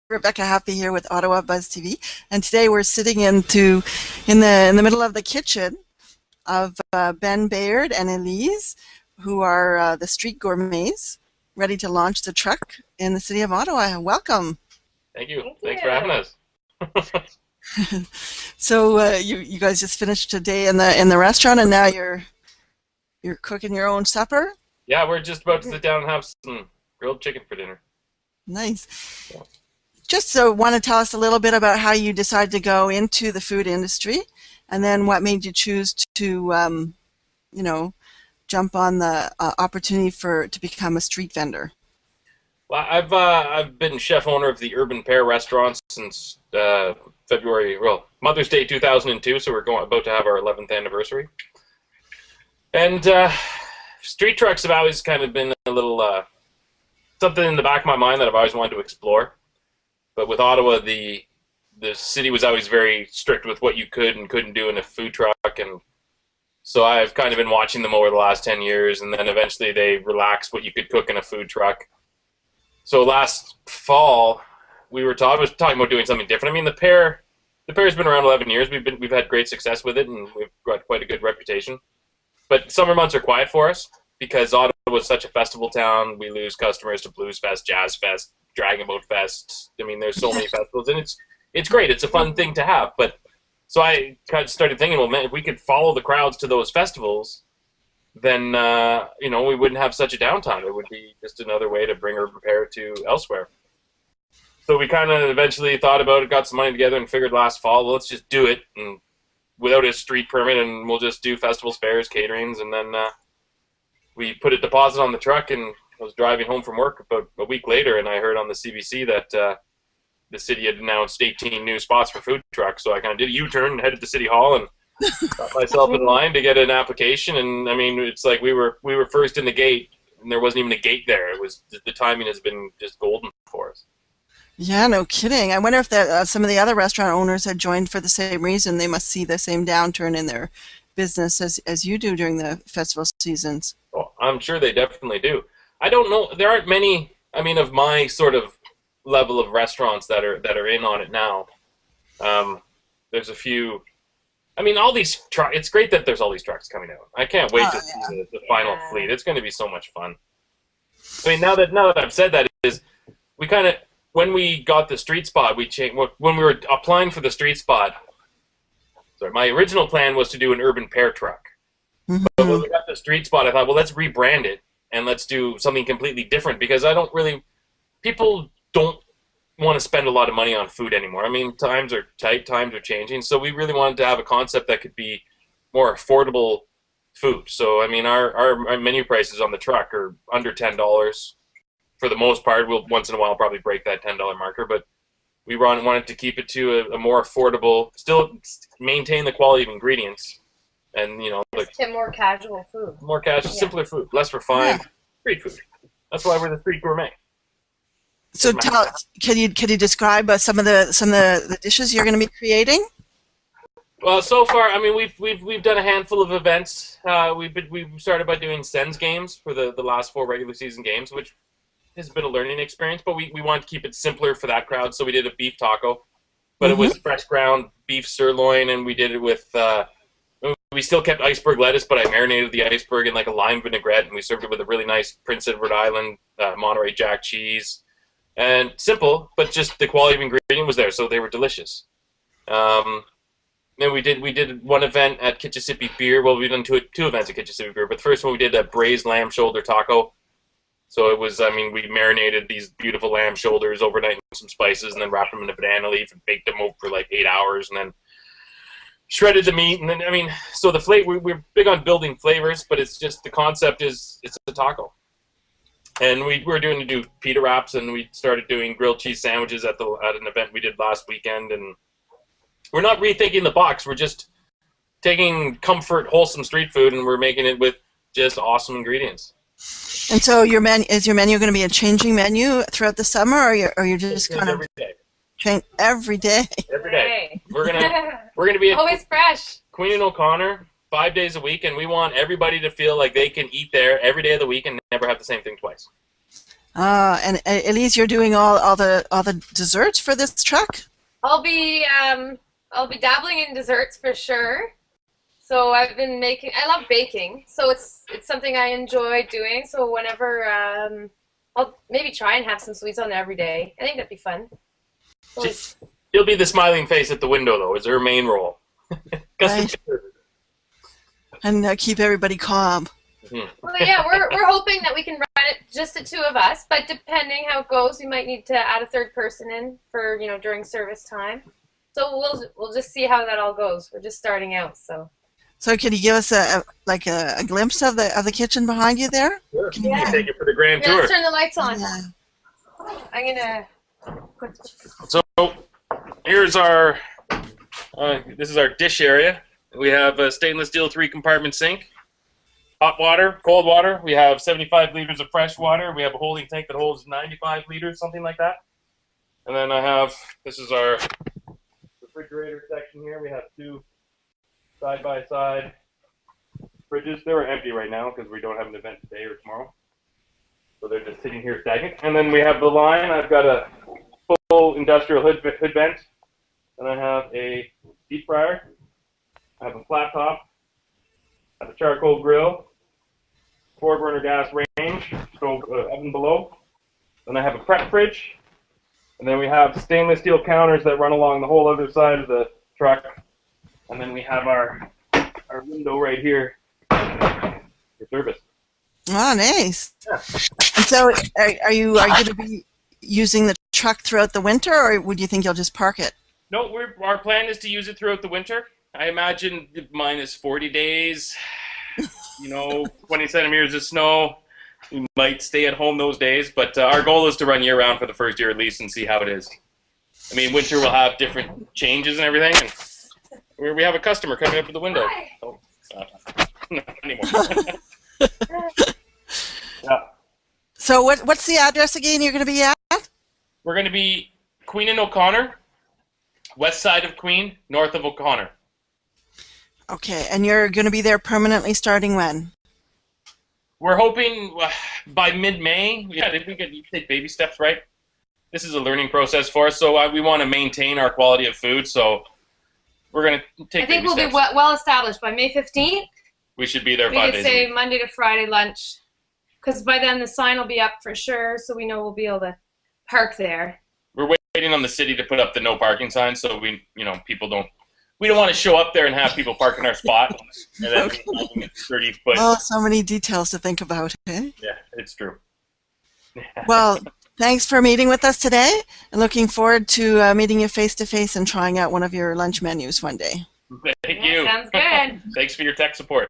Rebecca Happy here with Ottawa Buzz TV, and today we're sitting in the middle of the kitchen of Ben Baird and Elise, who are the Street Gourmets, ready to launch the truck in the city of Ottawa. Welcome. Thank you. Thanks for having us. So you guys just finished a day in the restaurant, and now you're cooking your own supper? Yeah, we're just about to sit down and have some grilled chicken for dinner. Nice. Yeah. Just want to tell us a little bit about how you decided to go into the food industry, and then what made you choose to, jump on the opportunity to become a street vendor. Well, I've been chef owner of the Urban Pear restaurant since Mother's Day 2002, so we're about to have our 11th anniversary. And street trucks have always kind of been a little something in the back of my mind that I've always wanted to explore. But with Ottawa, the city was always very strict with what you could and couldn't do in a food truck, and so I've kind of been watching them over the last 10 years, and then eventually they relaxed what you could cook in a food truck. So last fall, I was talking about doing something different. I mean, the Pear's been around 11 years. We've had great success with it, and we've got quite a good reputation. But summer months are quiet for us because Ottawa was such a festival town. We lose customers to Blues Fest, Jazz Fest, Dragon Boat Fest. I mean, there's so many festivals, and it's great. It's a fun thing to have. But so I kind of started thinking, well, man, if we could follow the crowds to those festivals, then we wouldn't have such a downtime. It would be just another way to bring Urban Pear to elsewhere. So we kind of eventually thought about it, got some money together, and figured last fall, well, let's just do it, and without a street permit, and we'll just do festivals, fairs, caterings, and then we put a deposit on the truck, and I was driving home from work about a week later, and I heard on the CBC that the city had announced 18 new spots for food trucks. So I kind of did a U-turn and headed to City Hall and got myself in line to get an application. And I mean, it's like we were first in the gate, and there wasn't even a gate there. It was the timing has been just golden for us. Yeah, no kidding. I wonder if some of the other restaurant owners had joined for the same reason. They must see the same downturn in their business as you do during the festival seasons. Well, I'm sure they definitely do. I don't know. There aren't many. I mean, of my sort of level of restaurants that are in on it now. There's a few. I mean, all these trucks. It's great that there's all these trucks coming out. I can't wait to see the final fleet. It's going to be so much fun. I mean, now that I've said that, is we kind of when we got the street spot, we changed when we were applying for the street spot. Sorry, my original plan was to do an Urban Pear truck, but when we got the street spot, I thought, well, let's rebrand it and let's do something completely different because people don't want to spend a lot of money on food anymore. I mean, times are tight, times are changing, so we really wanted to have a concept that could be more affordable food. So, I mean, our menu prices on the truck are under $10 for the most part. We'll once in a while probably break that $10 marker, but we wanted to keep it to a more affordable, still maintain the quality of ingredients, and more casual food. More casual, simpler food, less refined, street food. That's why we're the Street Gourmet. So can you describe some of the dishes you're going to be creating? Well, so far, I mean, we've done a handful of events. We've started by doing SENs games for the last 4 regular season games, which has been a learning experience. But we wanted to keep it simpler for that crowd, so we did a beef taco, but it was fresh ground beef sirloin, and we did it with. We still kept iceberg lettuce, but I marinated the iceberg in like a lime vinaigrette, and we served it with a really nice Prince Edward Island Monterey Jack cheese. And simple, but just the quality of ingredient was there, so they were delicious. Then we did one event at Kitchissippi Beer. Well, we've done two events at Kitchissippi Beer, but the first one we did a braised lamb shoulder taco. So it was, I mean, we marinated these beautiful lamb shoulders overnight in some spices, and then wrapped them in a banana leaf and baked them over for like 8 hours, and then shredded the meat. And then, I mean, so the flavor, we're big on building flavors, but it's just the concept is it's a taco. And we were doing to do pita wraps, and we started doing grilled cheese sandwiches at an event we did last weekend. And we're not rethinking the box. We're just taking comfort, wholesome street food, and we're making it with just awesome ingredients. And so is your menu going to be a changing menu throughout the summer, or you're just kind of every day? Every day. Every day. We're gonna be always fresh. Queen and O'Connor 5 days a week, and we want everybody to feel like they can eat there every day of the week and never have the same thing twice. And Elise, you're doing all the desserts for this truck? I'll be dabbling in desserts for sure. So I've been making. I love baking, so it's something I enjoy doing. So whenever I'll maybe try and have some sweets on there every day. I think that'd be fun. So You'll be the smiling face at the window, though. Is her main role. Right. And keep everybody calm. well, yeah, we're hoping that we can run it just the two of us, but depending how it goes, we might need to add a third person in for during service time. So we'll just see how that all goes. We're just starting out, so. So can you give us a glimpse of the kitchen behind you there? Sure. Can you take it for the grand Yeah, tour. let's turn the lights on. Yeah. I'm gonna. So here's our. This is our dish area. We have a stainless steel 3-compartment sink. Hot water, cold water. We have 75 liters of fresh water. We have a holding tank that holds 95 liters, something like that. And then this is our refrigerator section here. We have 2 side-by-side fridges. They're empty right now because we don't have an event today or tomorrow. So they're just sitting here stagnant. And then we have the line. I've got a full industrial hood vent. And I have a deep fryer. I have a flat top. I have a charcoal grill. 4-burner gas range, stove oven below. Then I have a prep fridge. And then we have stainless steel counters that run along the whole other side of the truck. And then we have our window right here for service. Oh, nice. Yeah. And so are you going to be using the truck throughout the winter, or would you think you'll just park it? No, our plan is to use it throughout the winter. I imagine minus 40 days, 20 centimeters of snow. We might stay at home those days, but our goal is to run year-round for the first year at least and see how it is. I mean, winter will have different changes and everything, and we have a customer coming up to the window. Oh, not anymore. Yeah. So what's the address again you're going to be at? We're going to be Queen and O'Connor, west side of Queen, north of O'Connor. Okay, and you're going to be there permanently starting when? We're hoping by mid-May. Yeah, I think we can take baby steps, right? This is a learning process for us, so we want to maintain our quality of food, so we're going to take baby steps. I think we'll be well established by May 15th. We should be there 5 We days could a say week. Monday to Friday lunch, because by then the sign will be up for sure, so we know we'll be able to park there. We're waiting on the city to put up the no parking sign, so we don't want to show up there and have people park in our spot and then Okay. 30 foot. Oh, so many details to think about, eh? Yeah, it's true. Well, thanks for meeting with us today, and looking forward to meeting you face-to-face and trying out one of your lunch menus one day. Thank you. Sounds good. Thanks for your tech support.